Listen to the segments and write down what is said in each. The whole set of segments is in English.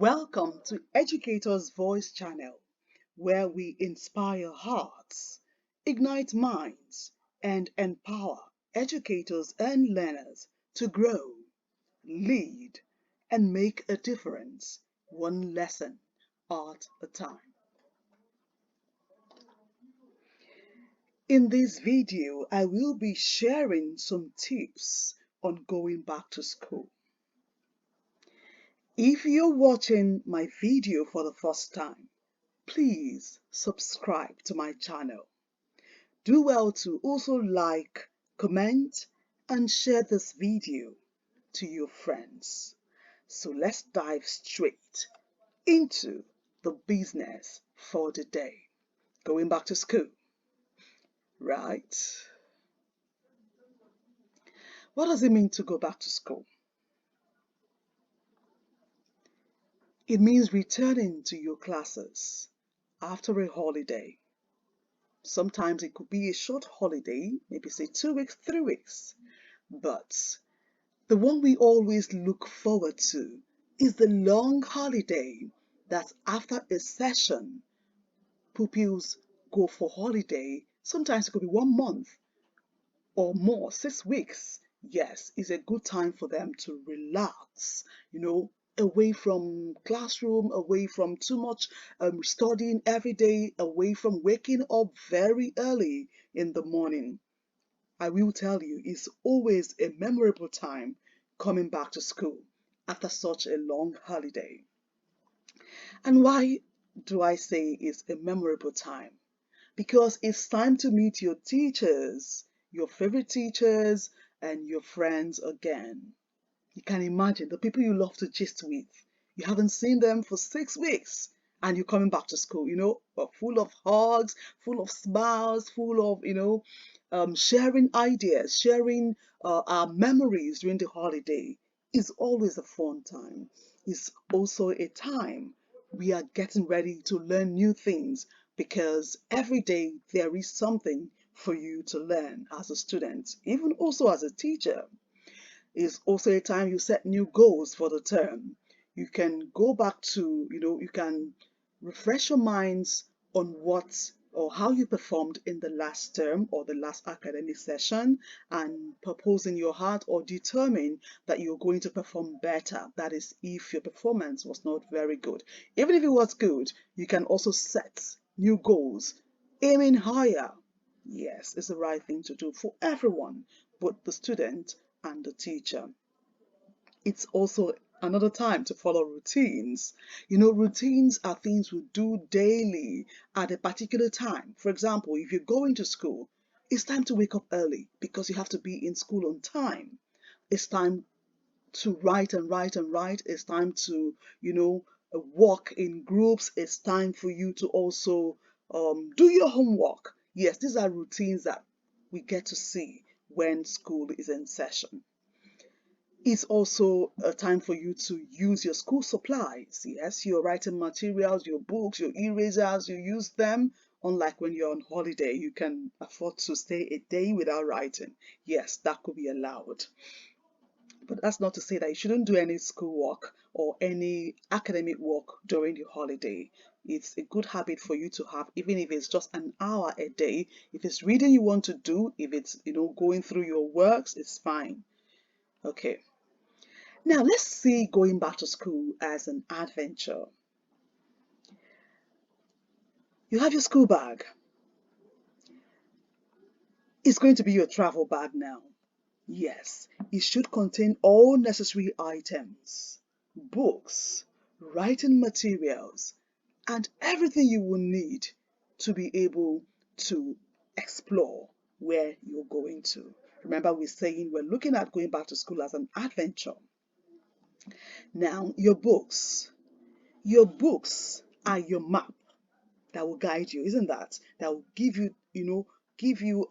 Welcome to Educator's Voice channel, where we inspire hearts, ignite minds, and empower educators and learners to grow, lead, and make a difference, one lesson at a time. In this video, I will be sharing some tips on going back to school. If you're watching my video for the first time, please subscribe to my channel. Do well to also like, comment, and share this video to your friends. So let's dive straight into the business for the day. Going back to school, right? What does it mean to go back to school? It means returning to your classes after a holiday. Sometimes it could be a short holiday, maybe say 2 weeks, 3 weeks. But the one we always look forward to is the long holiday that after a session, pupils go for holiday. Sometimes it could be 1 month or more, 6 weeks. Yes, it's a good time for them to relax, away from classroom, away from too much studying every day, away from waking up very early in the morning. I will tell you, it's always a memorable time coming back to school after such a long holiday. And why do I say it's a memorable time? Because it's time to meet your teachers, your favorite teachers, and your friends again. You can imagine the people you love to gist with. You haven't seen them for 6 weeks and you're coming back to school, full of hugs, full of smiles, full of, sharing ideas, sharing our memories during the holiday. Is always a fun time. It's also a time we are getting ready to learn new things because every day there is something for you to learn as a student, even also as a teacher. Is also a time you set new goals for the term. You can go back to, you can refresh your minds on what or how you performed in the last term or the last academic session and propose in your heart or determine that you're going to perform better. That is, if your performance was not very good. Even if it was good, you can also set new goals, aiming higher. Yes, it's the right thing to do for everyone, both the student and the teacher. It's also another time to follow routines. Routines are things we do daily at a particular time. For example, if you're going to school, it's time to wake up early because you have to be in school on time. It's time to write and write and write. It's time to, work in groups. It's time for you to also do your homework. Yes, these are routines that we get to see when school is in session. It's also a time for you to use your school supplies. Yes, your writing materials, your books, your erasers, you use them. Unlike when you're on holiday, you can afford to stay a day without writing. Yes, that could be allowed. But that's not to say that you shouldn't do any schoolwork or any academic work during the holiday. It's a good habit for you to have, even if it's just an hour a day. If it's reading you want to do, if it's, going through your works, it's fine. Okay. Now let's see going back to school as an adventure. You have your school bag. It's going to be your travel bag now. Yes, it should contain all necessary items, books, writing materials, and everything you will need to be able to explore where you're going to. Remember, we're looking at going back to school as an adventure. Now, your books. Your books are your map that will guide you, isn't that? That will give you,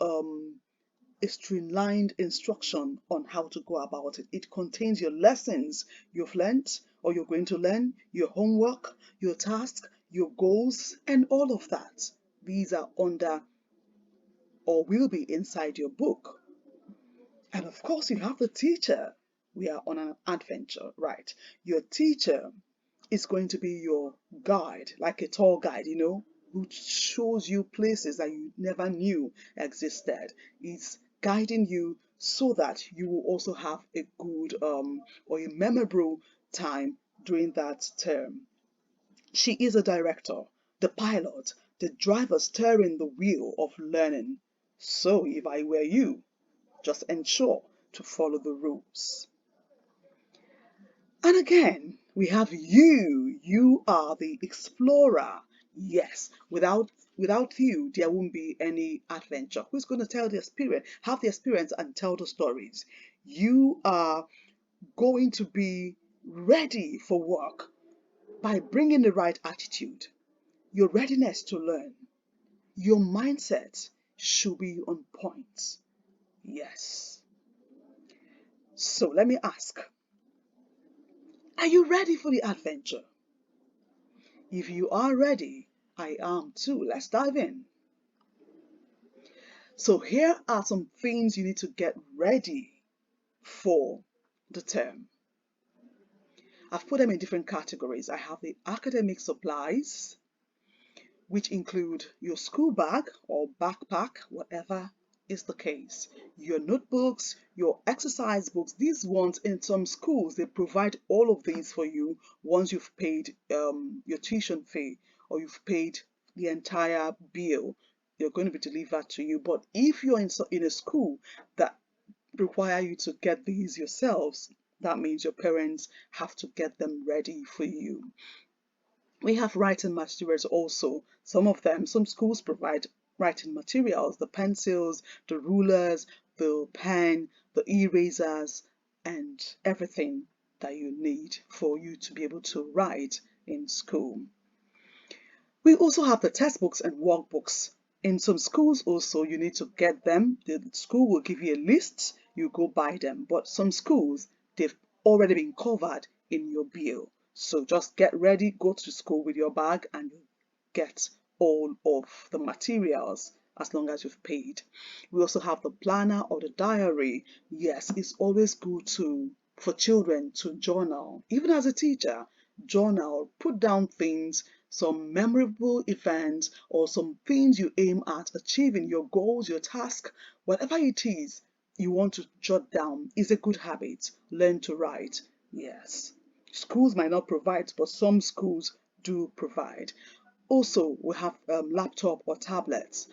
a streamlined instruction on how to go about it. It contains your lessons you've learnt or you're going to learn, your homework, your tasks, your goals, and all of that. These are under or will be inside your book. And of course, you have the teacher. We are on an adventure, right? Your teacher is going to be your guide, like a tour guide, who shows you places that you never knew existed. It's guiding you so that you will also have a good or a memorable time during that term. She is a director, the pilot, the driver steering the wheel of learning. So if I were you, just ensure to follow the rules. And again, we have you. You are the explorer. Yes, without you, there won't be any adventure. Who's going to tell the experience, have the experience and tell the stories? You are going to be ready for work by bringing the right attitude, your readiness to learn. Your mindset should be on point. Yes. So let me ask, are you ready for the adventure? If you are ready, I am too. Let's dive in. So here are some things you need to get ready for the term. I've put them in different categories. I have the academic supplies, which include your school bag or backpack, whatever is the case. Your notebooks, your exercise books. These ones in some schools, they provide all of these for you once you've paid your tuition fee or you've paid the entire bill. They're going to be delivered to you. But if you're in a school that require you to get these yourselves, that means your parents have to get them ready for you. We have writing materials also. Some schools provide writing materials, the pencils, the rulers, the pen, the erasers, and everything that you need for you to be able to write in school. We also have the textbooks and workbooks. In some schools also, you need to get them. The school will give you a list, you go buy them. But some schools, they've already been covered in your bill. So just get ready, go to school with your bag and get all of the materials as long as you've paid. We also have the planner or the diary. Yes, it's always good for children to journal. Even as a teacher, journal, put down things, some memorable events or some things you aim at achieving, your goals, your task, whatever it is you want to jot down is a good habit. Learn to write. Yes. Schools might not provide, but some schools do provide. Also, we have laptop or tablets.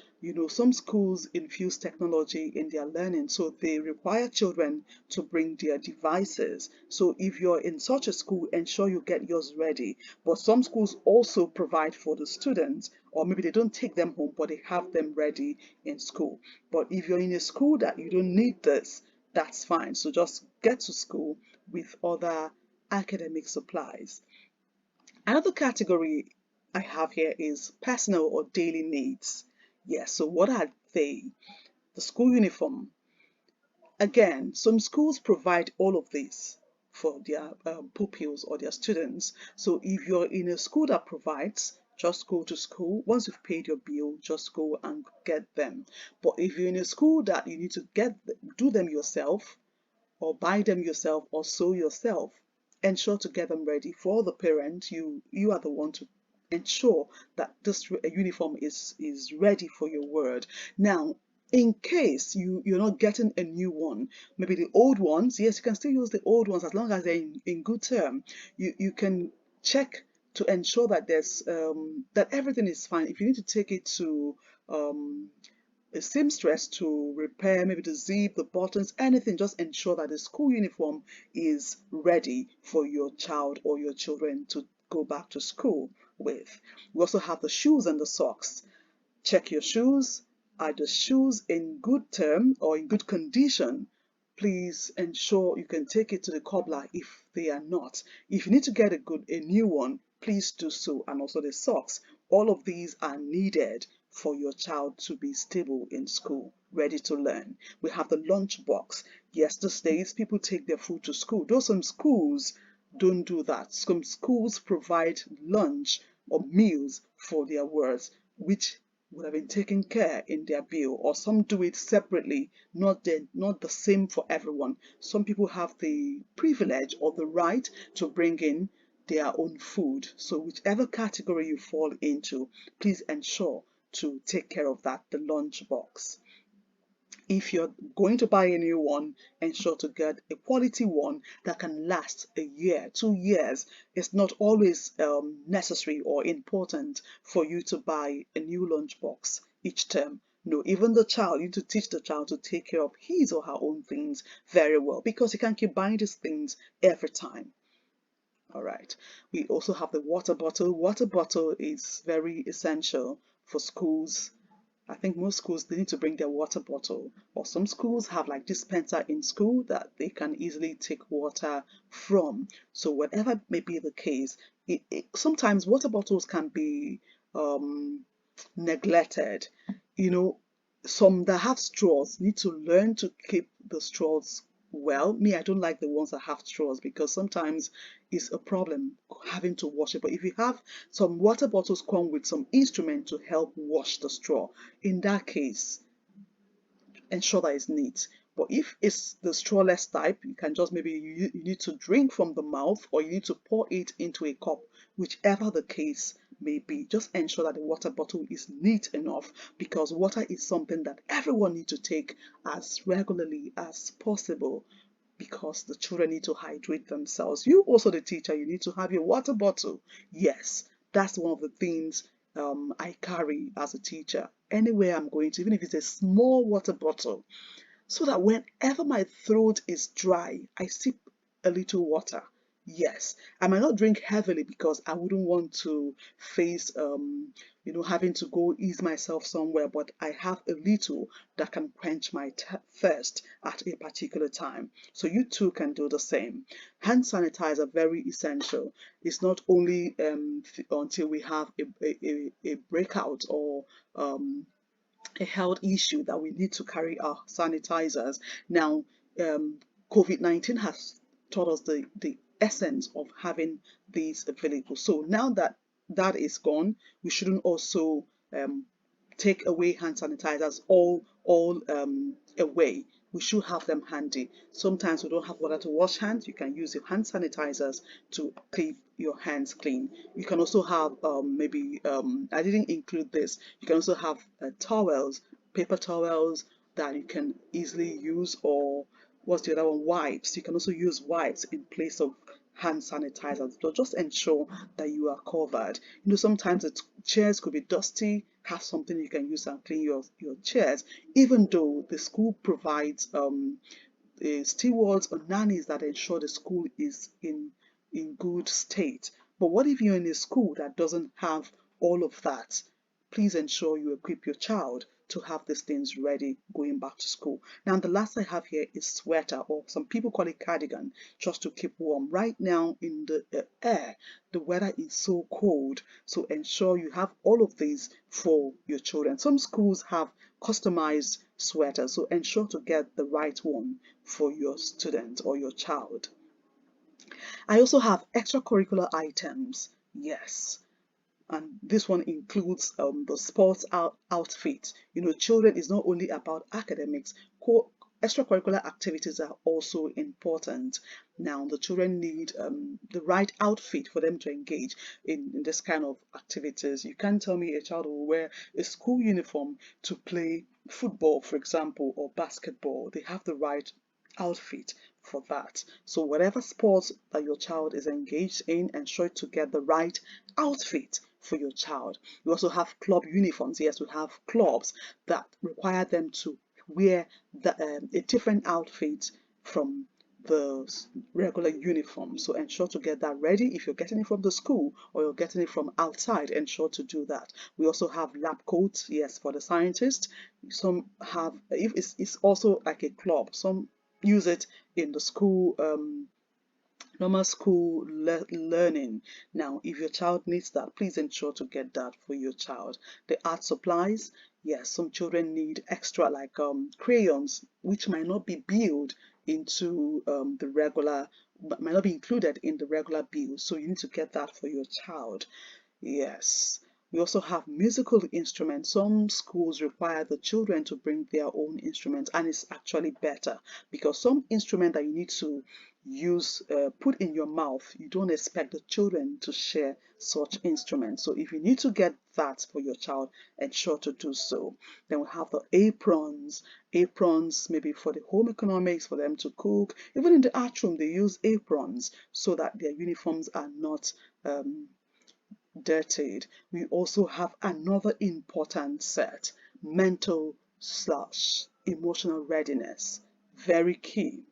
Some schools infuse technology in their learning, so they require children to bring their devices. So if you're in such a school, ensure you get yours ready. But some schools also provide for the students, or maybe they don't take them home, but they have them ready in school. But if you're in a school that you don't need this, that's fine. So just get to school with other academic supplies. Another category I have here is personal or daily needs. Yes, so what are they? The school uniform. Again, some schools provide all of this for their pupils or their students. So if you're in a school that provides, just go to school. Once you've paid your bill, just go and get them. But if you're in a school that you need to do them yourself, or buy them yourself or sew yourself, ensure to get them ready. For the parent, you are the one to ensure that this uniform is ready for your word. Now, in case you're not getting a new one, maybe the old ones, yes, you can still use the old ones as long as they're in good term. You can check to ensure that there's that everything is fine. If you need to take it to a seamstress to repair maybe the zip, the buttons, anything, just ensure that the school uniform is ready for your child or your children to go back to school with. We also have the shoes and the socks. Check your shoes. Are the shoes in good term or in good condition? Please ensure you can take it to the cobbler if they are not. If you need to get a new one, please do so. And also the socks. All of these are needed for your child to be stable in school, ready to learn. We have the lunch box. Yes, these days people take their food to school. Though some schools don't do that. Some schools provide lunch or meals for their words, which would have been taken care in their bill, or some do it separately, not the same for everyone. Some people have the privilege or the right to bring in their own food. So whichever category you fall into, please ensure to take care of that, the lunch box. If you're going to buy a new one, ensure to get a quality one that can last a year, 2 years. It's not always necessary or important for you to buy a new lunchbox each term. No, even the child, you need to teach the child to take care of his or her own things very well, because you can't keep buying these things every time. All right. We also have the water bottle. Water bottle is very essential for schools. I think most schools, they need to bring their water bottle, or some schools have like dispenser in school that they can easily take water from. So whatever may be the case, sometimes water bottles can be um, neglected. You know, some that have straws need to learn to keep the straws well. Me, I don't like the ones that have straws because sometimes it's a problem having to wash it. But if you have some water bottles come with some instrument to help wash the straw, in that case, ensure that it's neat. But if it's the strawless type, you can just maybe you need to drink from the mouth, or you need to pour it into a cup, whichever the case may be. Just ensure that the water bottle is neat enough, because water is something that everyone needs to take as regularly as possible, because the children need to hydrate themselves. You also, the teacher, you need to have your water bottle. Yes, that's one of the things I carry as a teacher. Anywhere I'm going to, even if it's a small water bottle, so that whenever my throat is dry, I sip a little water. Yes, I might not drink heavily because I wouldn't want to face, having to go ease myself somewhere, but I have a little that can quench my thirst at a particular time. So you too can do the same. Hand sanitizer, very essential. It's not only until we have a breakout or a health issue that we need to carry our sanitizers. Now, COVID-19 has taught us the essence of having these available. So now that that is gone, we shouldn't also take away hand sanitizers all away. We should have them handy. Sometimes we don't have water to wash hands. You can use your hand sanitizers to keep your hands clean. You can also have maybe I didn't include this. You can also have towels, paper towels that you can easily use, or what's the other one? Wipes. You can also use wipes in place of hand sanitizers. So just ensure that you are covered. Sometimes the chairs could be dusty. Have something you can use and clean your chairs, even though the school provides stewards or nannies that ensure the school is in good state. But what if you're in a school that doesn't have all of that? Please ensure you equip your child to have these things ready going back to school. Now, the last I have here is sweater, or some people call it cardigan, just to keep warm. Right now in the air, the weather is so cold, so ensure you have all of these for your children. Some schools have customized sweaters, so ensure to get the right one for your student or your child. I also have extracurricular items. Yes, and this one includes the sports outfit. Children is not only about academics. Extracurricular activities are also important. Now, the children need the right outfit for them to engage in this kind of activities. You can't tell me a child will wear a school uniform to play football, for example, or basketball. They have the right outfit for that. So whatever sports that your child is engaged in, ensure to get the right outfit for your child. We also have club uniforms. Yes, we have clubs that require them to wear a different outfit from the regular uniform. So ensure to get that ready. If you're getting it from the school or you're getting it from outside, ensure to do that. We also have lab coats, yes, for the scientists. Some have, if it's also like a club, some use it in the school normal school learning. Now, if your child needs that, please ensure to get that for your child. The art supplies, yes, some children need extra, like crayons, which might not be billed into the regular, might not be included in the regular bill, so you need to get that for your child. Yes. We also have musical instruments. Some schools require the children to bring their own instruments, and it's actually better, because some instrument that you need to put in your mouth. You don't expect the children to share such instruments. So if you need to get that for your child, ensure to do so. Then we have the aprons maybe for the home economics, for them to cook. Even in the art room, they use aprons so that their uniforms are not dirtied. We also have another important set, mental / emotional readiness. Very key.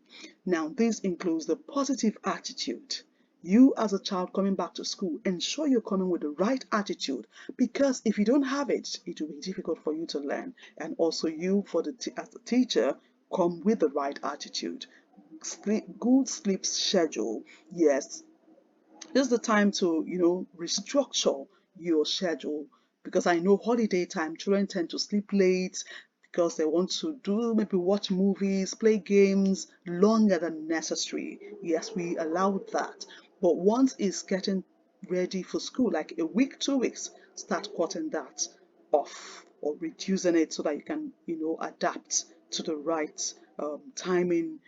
Now, this includes the positive attitude. You as a child coming back to school, ensure you're coming with the right attitude, because if you don't have it, it will be difficult for you to learn. And also you, as a teacher, come with the right attitude. Good sleep schedule. Yes, this is the time to, restructure your schedule, because I know holiday time, children tend to sleep late because they want to do maybe watch movies, play games longer than necessary. Yes, we allow that. But once it's getting ready for school, like a week, 2 weeks, start cutting that off or reducing it so that you can, adapt to the right timing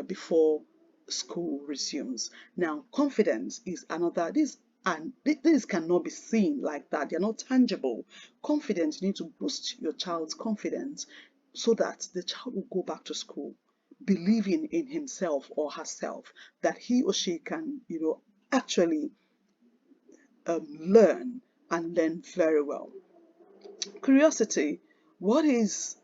before school resumes. Now, confidence is another. This cannot be seen like that. They're not tangible. Confidence, you need to boost your child's confidence so that the child will go back to school believing in himself or herself that he or she can, actually learn and learn very well. Curiosity. What is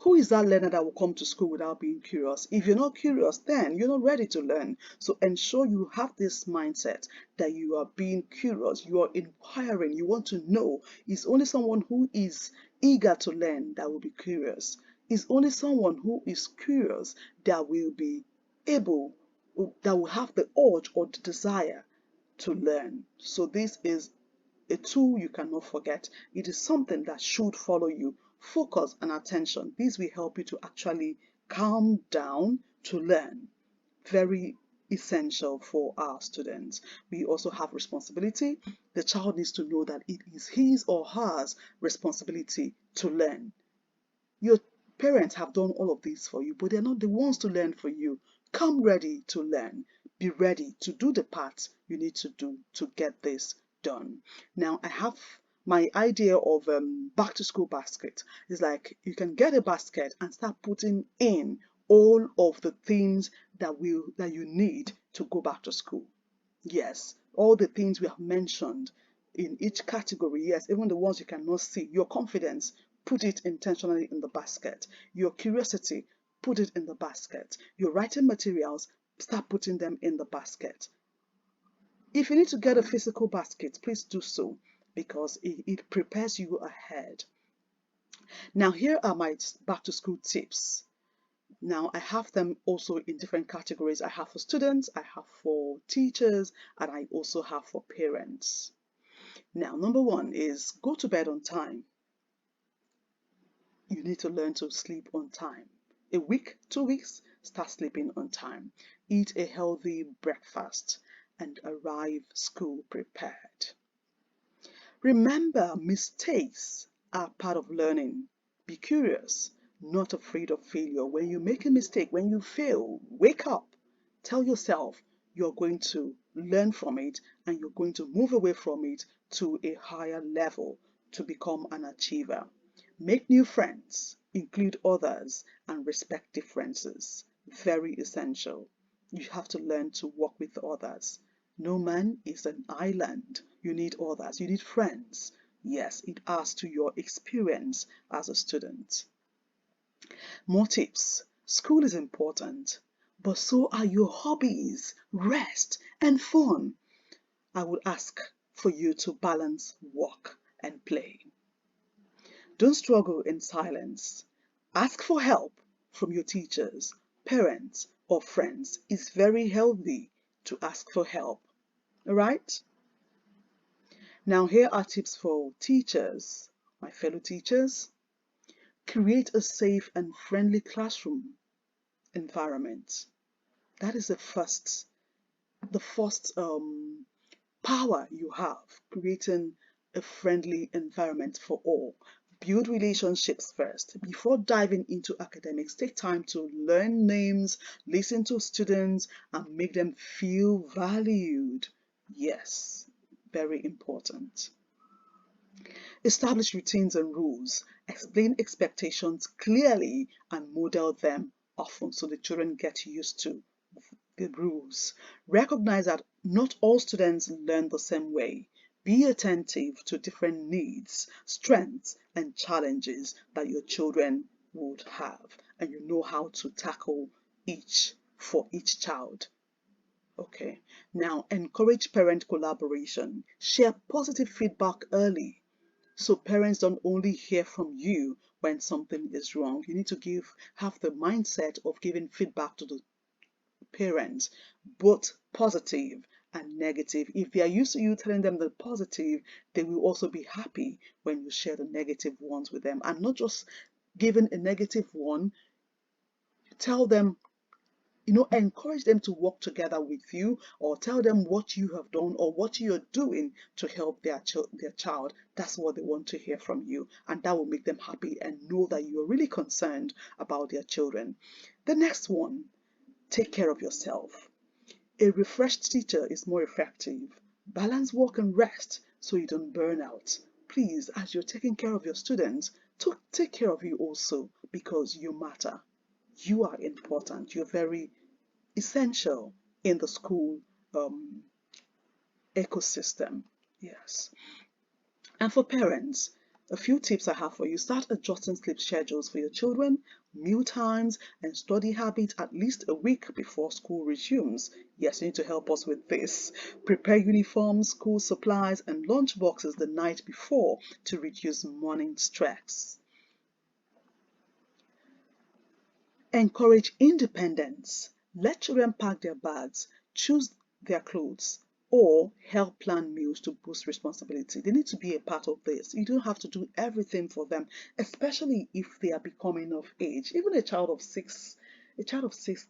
Who is that learner that will come to school without being curious? If you're not curious, then you're not ready to learn. So ensure you have this mindset that you are being curious, you are inquiring, you want to know. It's only someone who is eager to learn that will be curious. It's only someone who is curious that will be able, that will have the urge or the desire to learn. So this is a tool you cannot forget. It is something that should follow you. Focus and attention. These will help you to actually calm down to learn. Very essential for our students. We also have responsibility. The child needs to know that it is his or her responsibility to learn. Your parents have done all of this for you, but they're not the ones to learn for you. Come ready to learn. Be ready to do the part you need to do to get this done. Now, I have my idea of back to school basket. It's like you can get a basket and start putting in all of the things that you need to go back to school. Yes, all the things we have mentioned in each category. Yes, even the ones you cannot see. Your confidence, put it intentionally in the basket. Your curiosity, put it in the basket. Your writing materials, start putting them in the basket. If you need to get a physical basket, please do so, because it prepares you ahead. Now, here are my back to school tips. Now, I have them also in different categories. I have for students, I have for teachers, and I also have for parents. Now, number one is go to bed on time. You need to learn to sleep on time. A week, 2 weeks, start sleeping on time. Eat a healthy breakfast and arrive school prepared. Remember, mistakes are part of learning. Be curious, not afraid of failure. When you make a mistake, when you fail, wake up. Tell yourself you're going to learn from it and you're going to move away from it to a higher level to become an achiever. Make new friends, include others, and respect differences. Very essential. You have to learn to work with others. No man is an island. You need others. You need friends. Yes, it adds to your experience as a student. More tips. School is important, but so are your hobbies, rest, and fun. I would ask for you to balance work and play. Don't struggle in silence. Ask for help from your teachers, parents, or friends. It's very healthy to ask for help. All right? Now, here are tips for teachers, my fellow teachers. Create a safe and friendly classroom environment. That is the first power you have, creating a friendly environment for all. Build relationships first. Before diving into academics, take time to learn names, listen to students, and make them feel valued. Yes, very important. Establish routines and rules. Explain expectations clearly and model them often so the children get used to the rules. Recognize that not all students learn the same way. Be attentive to different needs, strengths, and challenges that your children would have, and you know how to tackle each for each child. Okay, now encourage parent collaboration. Share positive feedback early. So parents don't only hear from you when something is wrong. You need to have the mindset of giving feedback to the parents, both positive and negative. If they are used to you telling them the positive, they will also be happy when you share the negative ones with them. And not just giving a negative one, tell them, encourage them to work together with you, or tell them what you have done or what you're doing to help their child. That's what they want to hear from you, and that will make them happy and know that you're really concerned about their children. The next one, take care of yourself. A refreshed teacher is more effective. Balance work and rest so you don't burn out. Please, as you're taking care of your students, take care of you also, because you matter. You are important. You're very essential in the school ecosystem. Yes. And for parents, a few tips I have for you. Start adjusting sleep schedules for your children, meal times, and study habits at least a week before school resumes. Yes, you need to help us with this. Prepare uniforms, school supplies, and lunch boxes the night before to reduce morning stress. Encourage independence. Let children pack their bags, choose their clothes, or help plan meals to boost responsibility. They need to be a part of this. You don't have to do everything for them, especially if they are becoming of age. Even a child of six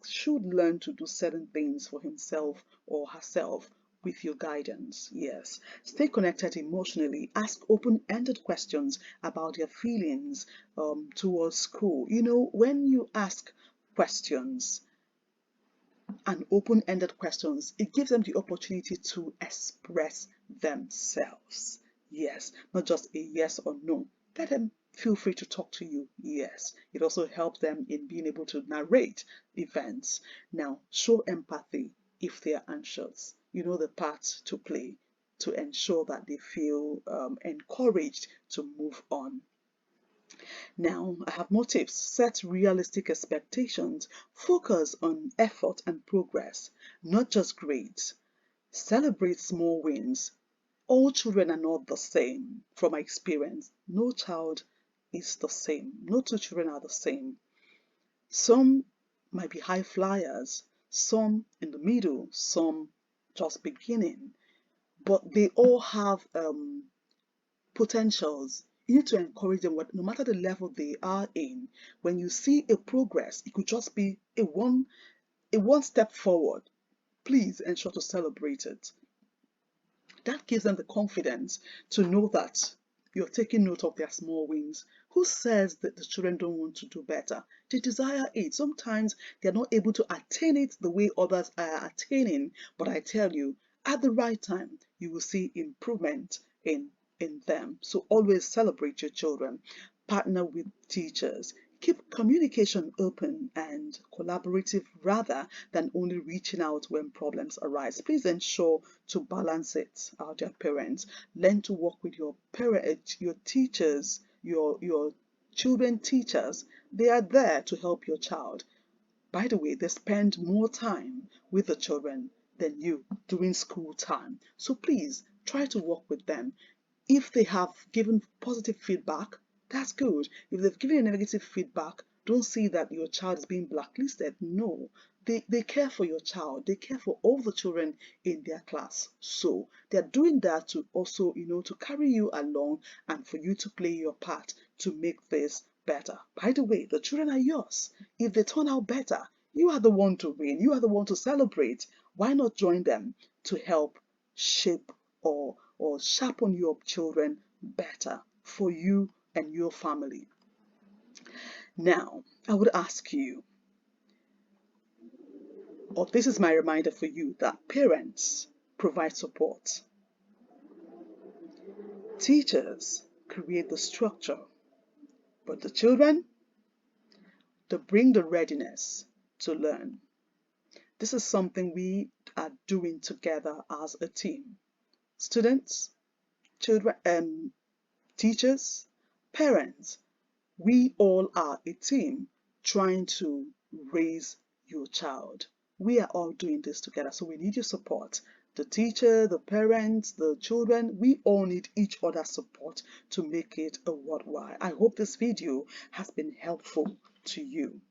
should learn to do certain things for himself or herself with your guidance. Yes. Stay connected emotionally. Ask open-ended questions about their feelings towards school. When you ask questions and open-ended questions, it gives them the opportunity to express themselves. Yes, not just a yes or no. Let them feel free to talk to you. Yes, it also helps them in being able to narrate events. Now, show empathy if they are anxious. You know the part to play to ensure that they feel encouraged to move on. Now, I have more tips. Set realistic expectations. Focus on effort and progress, not just grades. Celebrate small wins. All children are not the same. From my experience, no child is the same. No two children are the same. Some might be high flyers, some in the middle, some just beginning, but they all have potentials. You need to encourage them, no matter the level they are in. When you see a progress, it could just be a one step forward. Please ensure to celebrate it. That gives them the confidence to know that you're taking note of their small wins. Who says that the children don't want to do better? They desire it. Sometimes they're not able to attain it the way others are attaining, but I tell you, at the right time, you will see improvement in them. So always celebrate your children. Partner with teachers. Keep communication open and collaborative rather than only reaching out when problems arise. Please ensure to balance it, our dear parents. Learn to work with your teachers, your children teachers. They are there to help your child. By the way, they spend more time with the children than you during school time. So please try to work with them. If they have given positive feedback, that's good. If they've given you negative feedback, don't see that your child is being blacklisted. No, they care for your child. They care for all the children in their class. So they're doing that to also, to carry you along and for you to play your part to make this better. By the way, the children are yours. If they turn out better, you are the one to win. You are the one to celebrate. Why not join them to help shape or sharpen your children better for you and your family. Now, I would ask you, or this is my reminder for you, that parents provide support. Teachers create the structure, but the children, they bring the readiness to learn. This is something we are doing together as a team. Students, children, teachers, parents, we all are a team trying to raise your child. We are all doing this together, so we need your support. The teacher, the parents, the children, we all need each other's support to make it a worthwhile. I hope this video has been helpful to you.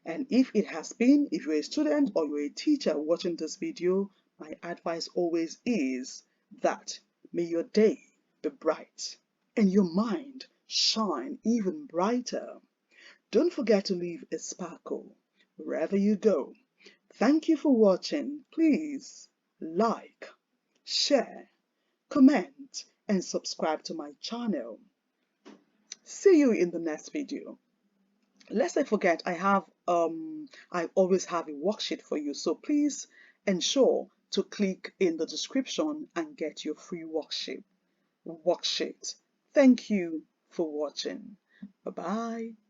And if it has been, if you're a student or you're a teacher watching this video, my advice always is that may your day be bright and your mind shine even brighter. Don't forget to leave a sparkle wherever you go. Thank you for watching. Please like, share, comment, and subscribe to my channel. See you in the next video. Lest I forget, I always have a worksheet for you, so please ensure to click in the description and get your free worksheet. Thank you for watching. Bye bye.